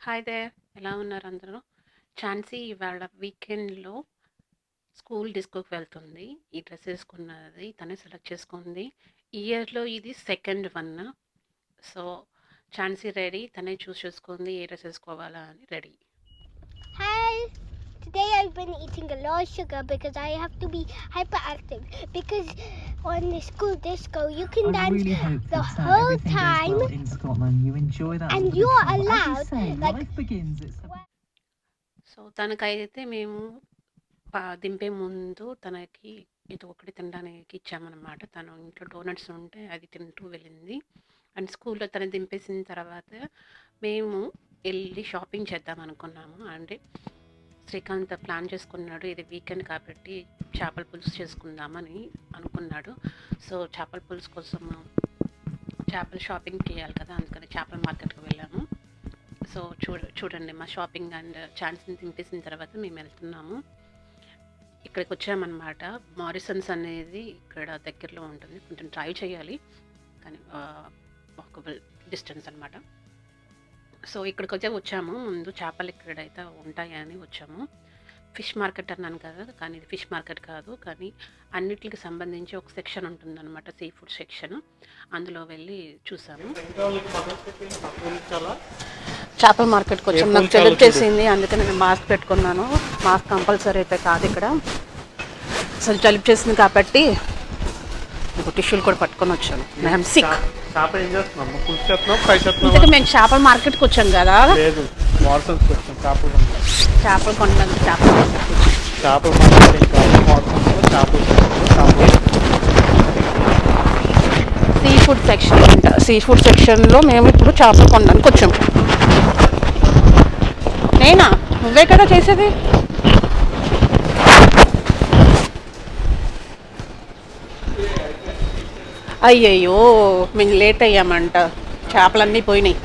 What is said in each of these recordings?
Hi there, ఎలా ఉన్నారు అందరూ? ఛాన్సీ ఇవాళ వీకెండ్లో స్కూల్ డిస్కోకి వెళ్తుంది. ఈ డ్రెస్ వేసుకున్నది తనే సెలెక్ట్ చేసుకుంది. ఈ ఇయర్లో ఇది సెకండ్ వన్. సో ఛాన్సీ రెడీ, తనే చూస్ చేసుకుంది ఏ డ్రెస్ వేసుకోవాలా అని ready. Hi! Today I've been eating a lot of sugar because I have to be hyperactive. Because on the school disco, you can dance really hope the that, whole everything time, goes well in Scotland. You enjoy that and all the you're time. But as you allowed, say, like, life begins. It's so తనకైతే మేము దింపే ముందు తనకి ఇది ఒకటి తినడానికి ఇచ్చామన్నమాట. తను ఇంట్లో donuts ఉంటే అది తింటూ వెళ్ళింది. అండ్ స్కూల్లో తను దింపేసిన తర్వాత మేము వెళ్ళి షాపింగ్ చేద్దాం అనుకున్నాము. అంటే శ్రీకాంత్ ప్లాన్ చేసుకున్నాడు, ఇది వీకెండ్ కాబట్టి చేపల పులుసు చేసుకుందామని అనుకున్నాడు. సో చేపల పులుసు కోసం చేపల షాపింగ్ చేయాలి కదా, అందుకని చేపల మార్కెట్కి వెళ్ళాము. సో చూడండి మా షాపింగ్ అండ్ ఛాన్స్ని దింపేసిన తర్వాత మేము వెళ్తున్నాము. ఇక్కడికి వచ్చామన్నమాట. మారిసన్స్ అనేది ఇక్కడ దగ్గరలో ఉంటుంది, కొంచెం డ్రైవ్ చేయాలి కానీ వాకబుల్ డిస్టెన్స్ అనమాట. సో ఇక్కడికి వచ్చాము. ముందు చేపలు ఇక్కడైతే ఉంటాయని వచ్చాము. ఫిష్ మార్కెట్ అన్నాను కదా, కానీ ఇది ఫిష్ మార్కెట్ కాదు, కానీ అన్నిటికి సంబంధించి ఒక సెక్షన్ ఉంటుందన్నమాట, సీ ఫుడ్ సెక్షన్. అందులో వెళ్ళి చూసాము. చేపల మార్కెట్కి వచ్చాము. నాకు జలుబు చేసింది, అందుకని నేను మాస్క్ పెట్టుకున్నాను. మాస్క్ కంపల్సరీ అయితే కాదు ఇక్కడ. అసలు జలుబు చేసింది కాబట్టి టిష్యూలు కూడా పట్టుకొని వచ్చాను. I'm sick. ఇంతకీ మేము చేపల మార్కెట్కి వచ్చాం కదా, చేపలు కొనడానికి సీ ఫుడ్ సెక్షన్ అంట. సీ ఫుడ్ సెక్షన్లో మేము ఇప్పుడు చేపలు కొనడానికి వచ్చాం. నేనా? నువ్వే కదా చేసేది. అయ్యయ్యో, మేము లేట్ అయ్యామంట, చేపలన్నీ పోయినాయి.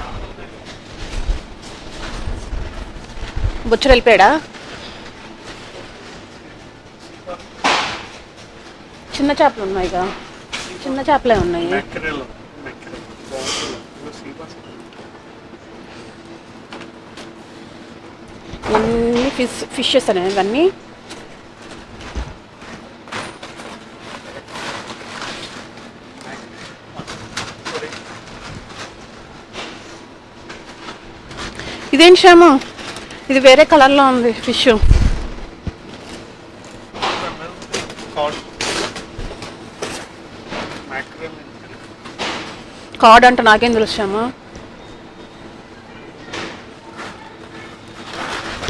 బుచ్చరు వెళ్ళిపోయాడా? చిన్న చేపలు ఉన్నాయిగా, చిన్న చేపలే ఉన్నాయి. ఇవన్నీ ఫిషెస్ అనేవి ఇవన్నీ. ఇదేం శ్యాము, ఇది వేరే కలర్లో ఉంది ఫిష్. కార్డ్ అంట, నాకేం తెలుసు శ్యాము.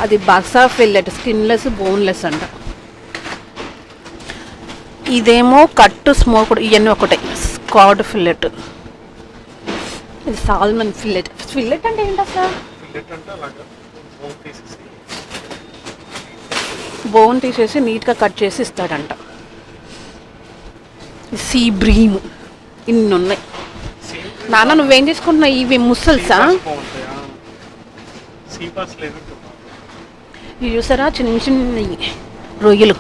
అది బక్సా ఫిల్లెట్, స్కిన్లెస్ బోన్లెస్ అంట. ఇదేమో కట్టు స్మోక్డ్, ఇవన్నీ ఒకటే. కార్డ్ ఫిల్లెట్, ఇది సాల్మన్ ఫిల్లెట్. ఫిల్లెట్ అంటే ఏంటి అసలు? బోన్ తీసేసి నీట్గా కట్ చేసి ఇస్తాడంట. సీ బ్రీమ్, ఇన్ని ఉన్నాయి. నాన్న నువ్వేం తీసుకుంటున్నావు? ఇవి ముసల్సా? ఇవి చూసారా, చిన్న చిన్న రొయ్యలు.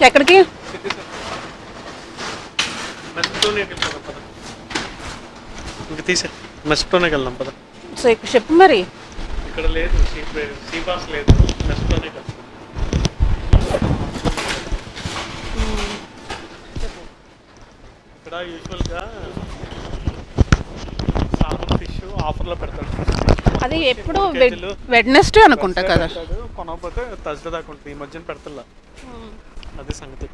ఎక్కడికి? మెస్ట్లోనే వెళ్దాం పద. సో ఇక్కడ చెప్పు మరి. ఇక్కడ లేదు, సీబాస్ లేదు, మెస్ట్లోనే వెళ్తాం. ఇక్కడ యూజువల్గా సాల్మన్ ఫిష్ ఆఫర్లో పెడతాడు. అది ఎప్పుడు వెడ్నెస్డే అనుకుంటా కదా, కొనకపోతే థర్స్డే దాకా ఉంటుంది. ఈ మధ్యన పెడతల్లా, అది సంగతి.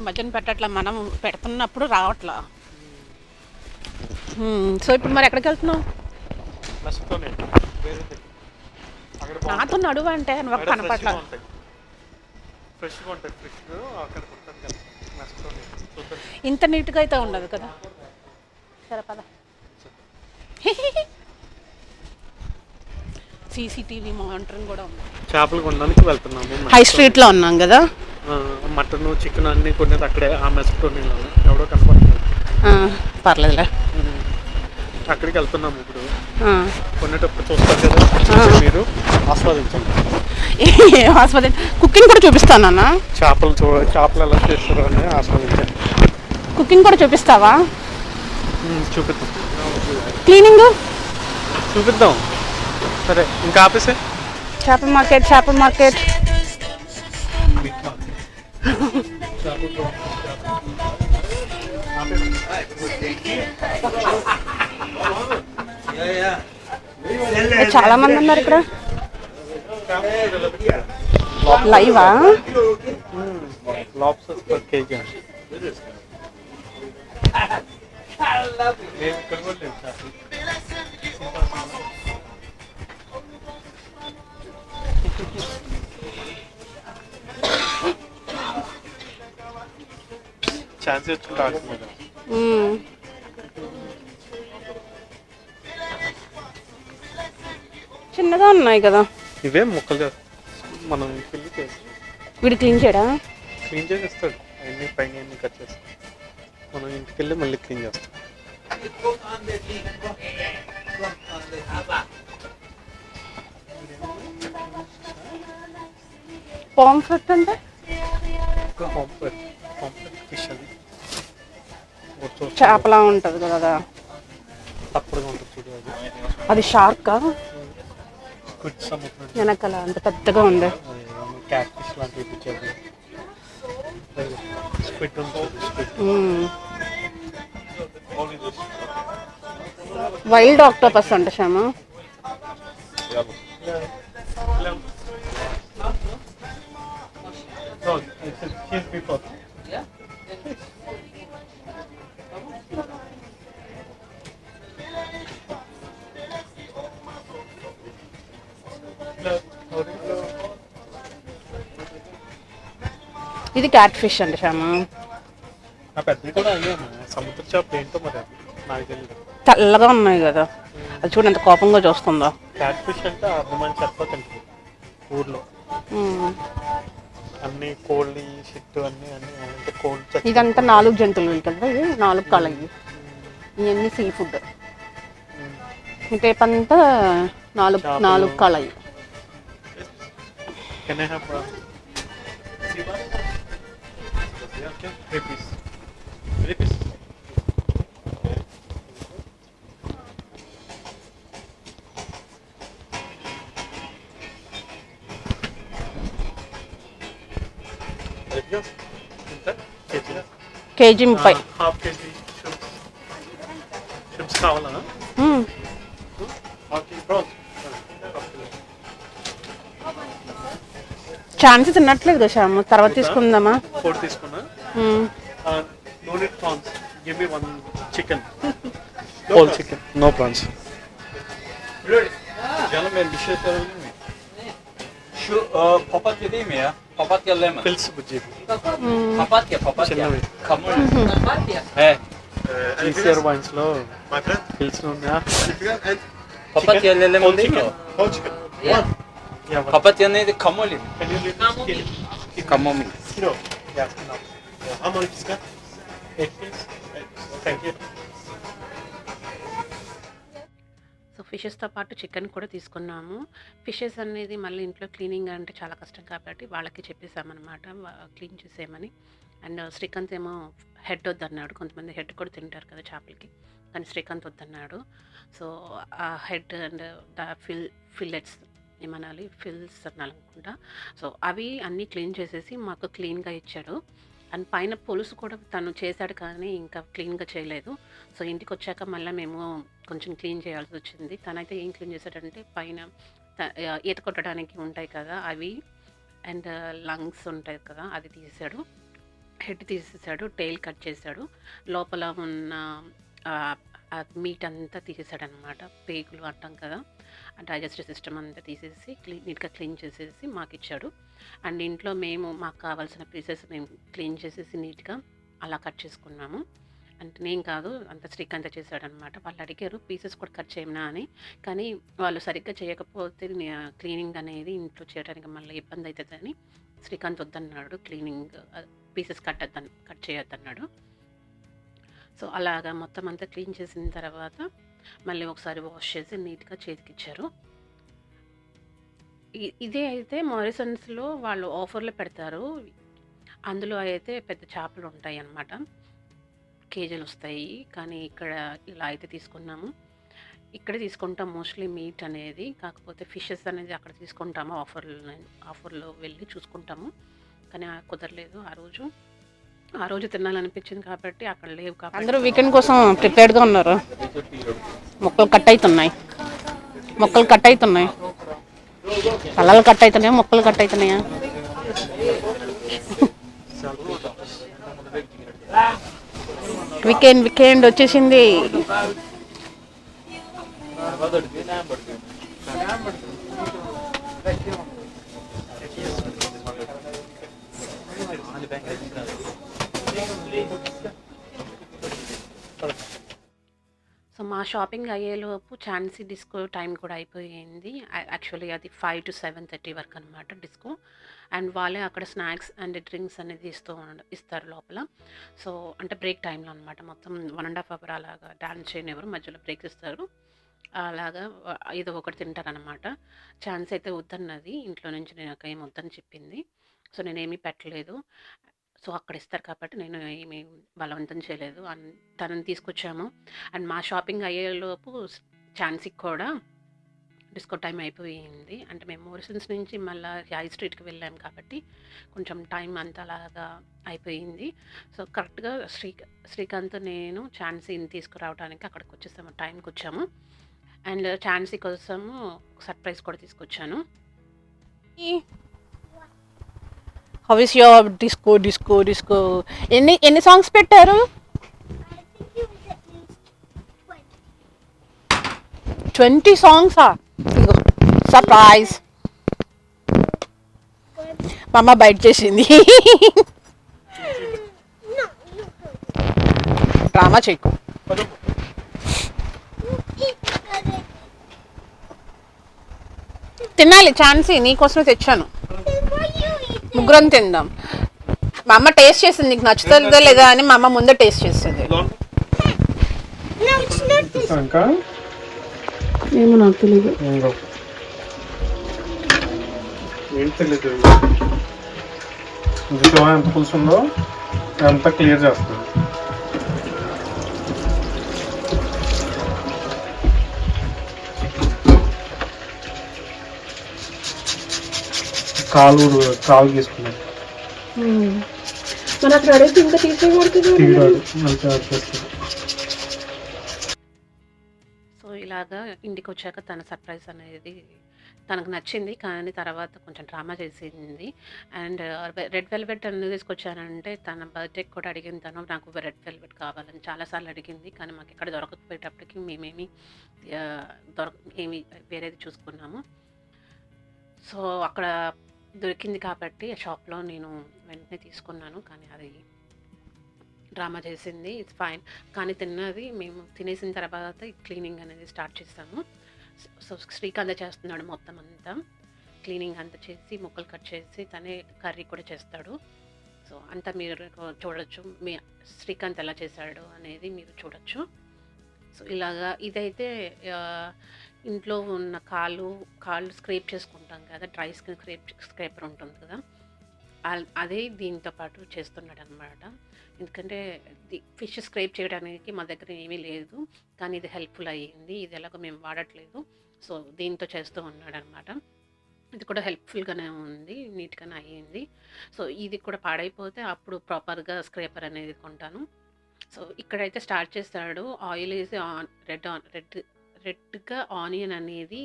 మధ్యన పెట్టట్లా, మనం పెడుతున్నప్పుడు రావట్లా. సో ఇప్పుడు మరి ఎక్కడికి వెళ్తున్నావు? నాతో నడువు అంటే నువ్వు కనపట్ల. ఇంత నీట్గా అయితే ఉండదు కదా. సరే పద. సీసీటీవీ మానిటరింగ్ కూడా ఉంది. చేపలు కొనడానికి వెళ్తున్నాము. హై స్ట్రీట్లో ఉన్నాం కదా. మటన్ చికెన్ అన్ని కొనేది అక్కడే, ఆ మెస్ట్లోనే. ఎవడో కనపడుతుంది. పర్లేదులే. అక్కడికి వెళ్తున్నాము ఇప్పుడు. కొనేటప్పుడు చూస్తారు కదా మీరు. ఆస్వాదించండి. ఆస్వాది కుకింగ్ కూడా చూపిస్తాను నాన్న. చేపలు ఎలా చేస్తారో అని ఆస్వాదించండి. కుకింగ్ కూడా చూపిస్తావా? చూపిద్దాం. క్లీనింగ్ చూపిద్దాం. సరే ఇంకా ఆపేసే. చేపల మార్కెట్ చాలా మంది ఉన్నారు ఇక్కడ. లైవా? Lobsters per KG. ఛాన్సీ వచ్చి కాల్సింది. చిన్నగా ఉన్నాయి కదా ఇవే ముక్కలు. మనం ఇంటికి వెళ్ళి వీడు క్లీన్ చేయడా? క్లీన్ చేసేస్తాడు. అన్ని పైన అన్ని కట్ చేస్తాడు. మనం ఇంటికి వెళ్ళి మళ్ళీ క్లీన్ చేస్తాం. పాంఫ్రెట్ అంటే ఫిష్ అది చేపలా ఉంటుంది కదా, తప్పుడుగా ఉంటుంది చూడు. అది షార్కా? స్క్విడ్ సముద్రం వెనకాల అంత పెద్దగా ఉంది. క్యాట్ ఫిష్ లాంటివి పిచ్చేది. స్క్విడ్ ఉంటుంది. వైల్డ్ ఆక్టోపస్ అంట శ్యామ. ఇది క్యాట్ ఫిష్ అంట శ్యామ. పెద్దది కూడా అయ్యాము. సముద్ర చేప ఏంటో మరి నాకు తెలియదు. తెల్లగా ఉన్నాయి కదా, అది చూడండి ఎంత కోపంగా చూస్తుందో. క్యాట్ ఫిష్ అంటే అర్థమని చెప్పకండి. ఊర్లో అన్ని కోళ్ళు షిట్ అన్ని అంటే కోళ్ళు. ఇదంతా 4 జంతువులు కదా, ఇది 4 కాళ్ళవి. ఇవన్నీ సీ ఫుడ్. ఈ టైప్ అంతా 4 కాళ్ళవి. Can I have okay, 3 pieces. 3 pieces. KG 30. Half KG ships కావాలా? ఛాన్సీ తిన్నట్లేదు కదా శ్యామ్, తర్వాత తీసుకుందామా? 4 తీసుకున్నా. No need prawns. Give me 1 chicken. Whole chicken. No prawns. Gentlemen, bir şey sorabilir miyim? Şu papatya değil mi ya? Papatya lemon. Pills bujji. Papatya. చిన్నవి. Kamul. He. GCR wines లో pills ఉన్నాయా? Papatya ile lemon değil mi o? Whole chicken. Yeah. Yeah, one. Papatya neydi? Kamoli. Can you leave this? Kamomil. Kilo. Yeah, enough. How much is that? 8 piece. Thank you. So ఫిషెస్తో పాటు chicken కూడా తీసుకున్నాము. Fishes అనేది మళ్ళీ ఇంట్లో cleaning అంటే చాలా కష్టం కాబట్టి వాళ్ళకి చెప్పేసామన్నమాట క్లీన్ చేసేయమని. అండ్ శ్రీకాంత్ ఏమో హెడ్ వద్దన్నాడు. కొంతమంది హెడ్ కూడా తింటారు కదా చేపలకి, కానీ శ్రీకాంత్ వద్దన్నాడు. సో ఆ హెడ్ అండ్ ద ఫిల్లెట్స్ ఏమనాలి, ఫిల్స్ అనాలనుకుంటా. సో అవి అన్నీ క్లీన్ చేసేసి మాకు క్లీన్గా ఇచ్చాడు. అండ్ పైన పులుసు కూడా తను చేశాడు కానీ ఇంకా క్లీన్గా చేయలేదు. సో ఇంటికి వచ్చాక మళ్ళీ మేము కొంచెం క్లీన్ చేయాల్సి వచ్చింది. తనైతే ఏం క్లీన్ చేశాడంటే పైన ఈత కొట్టడానికి ఉంటాయి కదా అవి, అండ్ లంగ్స్ ఉంటాయి కదా అది తీసాడు, హెడ్ తీసేసాడు, టెయిల్ కట్ చేశాడు, లోపల ఉన్న మీట్ అంతా తీసేసాడనమాట. పేగులు అంటాం కదా, డైజెస్టివ్ సిస్టమ్ అంతా తీసేసి నీట్గా క్లీన్ చేసేసి మాకు ఇచ్చాడు. అండ్ ఇంట్లో మేము మాకు కావాల్సిన పీసెస్ మేము క్లీన్ చేసేసి నీట్గా అలా కట్ చేసుకున్నాము. అంటే నేను కాదు, అంత శ్రీకాంత్ చేశాడనమాట. వాళ్ళు అడిగారు పీసెస్ కూడా కట్ చేయమన్నా అని, కానీ వాళ్ళు సరిగ్గా చేయకపోతే క్లీనింగ్ అనేది ఇంట్లో చేయడానికి మళ్ళీ ఇబ్బంది అవుతుందని శ్రీకాంత్ వద్దన్నాడు. క్లీనింగ్ పీసెస్ కట్ చేయొద్దన్నాడు. సో అలాగా మొత్తం అంతా క్లీన్ చేసిన తర్వాత మళ్ళీ ఒకసారి వాష్ చేసి నీట్గా చేతికిచ్చారు. ఇదే అయితే మారిసన్స్‌లో వాళ్ళు ఆఫర్‌లో పెడతారు. అందులో అయితే పెద్ద చేపలుంటాయన్నమాట. కేజీలొస్తాయి. కానీ ఇక్కడ ఇలా అయితే తీసుకున్నాము. ఇక్కడే తీసుకుంటాం మోస్ట్‌లీ మీట్ అనేది. కాకపోతే ఫిషెస్ అనేది అక్కడ తీసుకుంటాము ఆఫర్‌లో వెళ్ళి చూసుకుంటాము. కానీ కుదరలేదు ఆ రోజు. ఆ రోజు తినాలనిపించింది కాబట్టి అక్కడ లేవు కాబట్టి అందరూ వీకెండ్ కోసం ప్రిపేర్డ్గా ఉన్నారు. మొక్కలు కట్ అవుతున్నాయి, తలలు కట్ అవుతున్నాయా, మొక్కలు కట్ అవుతున్నాయా? వీకెండ్ వచ్చేసింది. సో మా షాపింగ్ అయ్యేలోపు ఛాన్సీ డిస్కో టైం కూడా అయిపోయింది. యాక్చువల్లీ అది 5 to 7:30 వరకు అనమాట డిస్కో. అండ్ వాళ్ళే అక్కడ స్నాక్స్ అండ్ డ్రింక్స్ అనేది ఇస్తారు లోపల. సో అంటే బ్రేక్ టైంలో అనమాట. మొత్తం 1.5 అవర్ అలాగా డాన్స్ చేయనివ్వరు, మధ్యలో బ్రేక్ ఇస్తారు. అలాగా ఏదో ఒకటి తింటారనమాట. ఛాన్స్ అయితే వద్దన్నది, ఇంట్లో నుంచి నాకేం వద్దని చెప్పింది. సో నేనేమీ పెట్టలేదు. సో అక్కడ ఇస్తారు కాబట్టి నేను ఏమి బలవంతం చేయలేదు. తనని తీసుకొచ్చాము. అండ్ మా షాపింగ్ అయ్యేలోపు ఛాన్సీకి కూడా డిస్కో టైం అయిపోయింది. అంటే మేము మోరిసన్స్ నుంచి మళ్ళీ హై స్ట్రీట్కి వెళ్ళాం కాబట్టి కొంచెం టైం అంతా అలాగా అయిపోయింది. సో కరెక్ట్గా శ్రీకాంత్ నేను ఛాన్సీని తీసుకురావడానికి అక్కడికి వచ్చేసాము, టైంకి వచ్చాము. అండ్ ఛాన్సీ కోసము సర్ప్రైజ్ కూడా తీసుకొచ్చాను. How is your disco? ఎన్ని సాంగ్స్ పెట్టారు? I think it was at least 20. 20 సాంగ్సా? సర్ప్రైజ్. మా అమ్మ బయట చేసింది. No, you డ్రామా చేయకు. eat it. తినాలి ఛాన్సీ, నీకోసమే తెచ్చాను. Then why you eat it? ముగ్గురం తిందాం. మా అమ్మ టేస్ట్ చేసింది, నీకు నచ్చుతుందో లేదా అని మా అమ్మ ముందే టేస్ట్ చేసింది. No, it's not this. ఇంకా ఏమో నాకు తెలియదు. ఏం తెలియదు. ఎంత పులుసు ఉందో అంతా క్లియర్ చేస్తాను. కాలు తీసుకున్నాను. మరి అక్కడ అడిగితే ఇంకా తీసేవాడు. సో ఇలాగా ఇంటికి వచ్చాక తన సర్ప్రైజ్ అనేది తనకు నచ్చింది, కానీ తర్వాత కొంచెం డ్రామా చేసింది. అండ్ రెడ్ వెల్వెట్ అనేది తీసుకొచ్చానంటే తన బర్త్డేకి కూడా అడిగింది. తను నాకు రెడ్ వెల్వెట్ కావాలని చాలాసార్లు అడిగింది, కానీ మాకు ఇక్కడ దొరకకపోయేటప్పటికి మేమేమి ఏమి వేరేది చూసుకున్నాము. సో అక్కడ దొరికింది కాబట్టి ఆ షాప్లో నేను వెంటనే తీసుకున్నాను. కానీ అది డ్రామా చేసింది. It's fine. కానీ తిన్నది మేము తినేసిన తర్వాత క్లీనింగ్ అనేది స్టార్ట్ చేస్తాము. సో శ్రీకాంత్ చేస్తున్నాడు మొత్తం అంతా క్లీనింగ్ అంతా చేసి, ముక్కలు కట్ చేసి తనే కర్రీ కూడా చేస్తాడు. సో అంతా మీరు చూడొచ్చు, మీ శ్రీకాంత్ ఎలా చేశాడు అనేది మీరు చూడొచ్చు. సో ఇలాగా ఇదైతే ఇంట్లో ఉన్న కాళ్ళు స్క్రేప్ చేసుకుంటాం కదా, డ్రై స్కిన్ స్క్రేపర్ ఉంటుంది కదా, అదే దీంతో పాటు చేస్తున్నాడు అనమాట. ఎందుకంటే ఫిష్ స్క్రేప్ చేయడానికి మా దగ్గర ఏమీ లేదు, కానీ ఇది హెల్ప్ఫుల్ అయ్యింది. ఇది ఎలాగో మేము వాడట్లేదు, సో దీంతో చేస్తూ ఉన్నాడు అనమాట. ఇది కూడా హెల్ప్ఫుల్గానే ఉంది, నీట్గానే అయ్యింది. సో ఇది కూడా పాడైపోతే అప్పుడు ప్రాపర్గా స్క్రేపర్ అనేది కొంటాను. సో ఇక్కడైతే స్టార్ట్ చేస్తాడు. ఆయిల్ వేసి రెడ్గా ఆనియన్ అనేది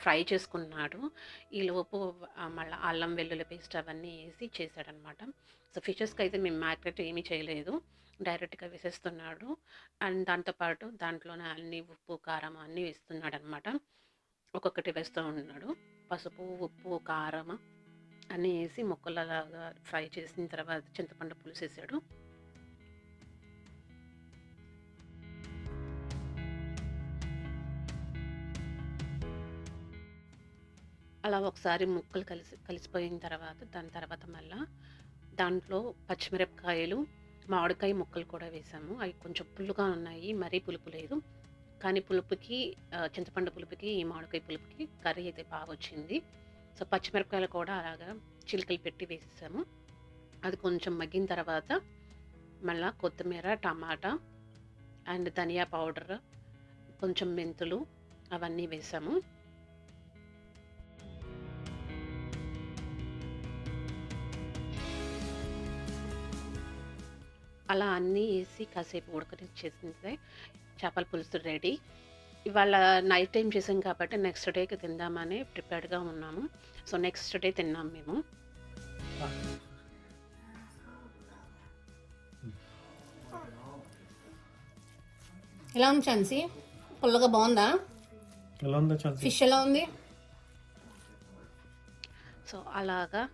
ఫ్రై చేసుకున్నాడు. ఈలోపు మళ్ళీ అల్లం వెల్లుల్లి పేస్ట్ అవన్నీ వేసి చేశాడనమాట. సో ఫిషెస్కి అయితే మేము మ్యారినేట్ ఏమీ చేయలేదు, డైరెక్ట్గా వేసేస్తున్నాడు. అండ్ దాంతోపాటు దాంట్లోనే అన్ని ఉప్పు కారం అన్నీ వేస్తున్నాడు అనమాట. ఒక్కొక్కటి వేస్తూ ఉన్నాడు. పసుపు, ఉప్పు, కారం అన్నీ వేసి ముక్కలలాగా ఫ్రై చేసిన తర్వాత చింతపండు పులుసు వేసాడు. అలా ఒకసారి ముక్కలు కలిసిపోయిన తర్వాత దాని తర్వాత మళ్ళీ దాంట్లో పచ్చిమిరపకాయలు, మామిడికాయ ముక్కలు కూడా వేసాము. అవి కొంచెం పుల్లుగా ఉన్నాయి, మరీ పులుపు లేదు. కానీ పులుపుకి చింతపండు పులుపుకి ఈ మామిడికాయ పులుపుకి కర్రీ అయితే బాగా వచ్చింది. సో పచ్చిమిరపకాయలు కూడా అలాగా చిలుకలు పెట్టి వేసేసాము. అది కొంచెం మగ్గిన తర్వాత మళ్ళా కొత్తిమీర, టమాటా అండ్ ధనియా పౌడర్, కొంచెం మెంతులు అవన్నీ వేసాము. అలా అన్నీ వేసి కాసేపు ఉడకనిచ్చేసింది. చేపల పులుసు రెడీ. ఇవాళ నైట్ టైం చేసాం కాబట్టి నెక్స్ట్ డేకి తిందామని ప్రిపేర్డ్గా ఉన్నాము. సో నెక్స్ట్ డే తిన్నాం మేము. ఎలా ఉంది ఛాన్సీ? పుల్లగా బాగుందా? ఎలా ఉందా ఛాన్సీ? ఫిష్ ఎలా ఉంది? సో అలాగా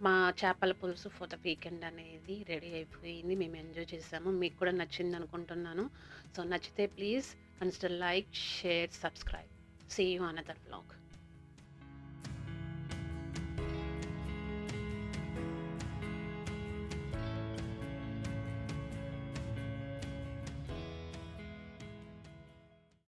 మా చేపల పులుసు ఫర్ ద వీకెండ్ అనేది రెడీ అయిపోయింది. మేము ఎంజాయ్ చేసాము. మీకు కూడా నచ్చింది అనుకుంటున్నాను. సో నచ్చితే please consider like, share, subscribe. See you another vlog.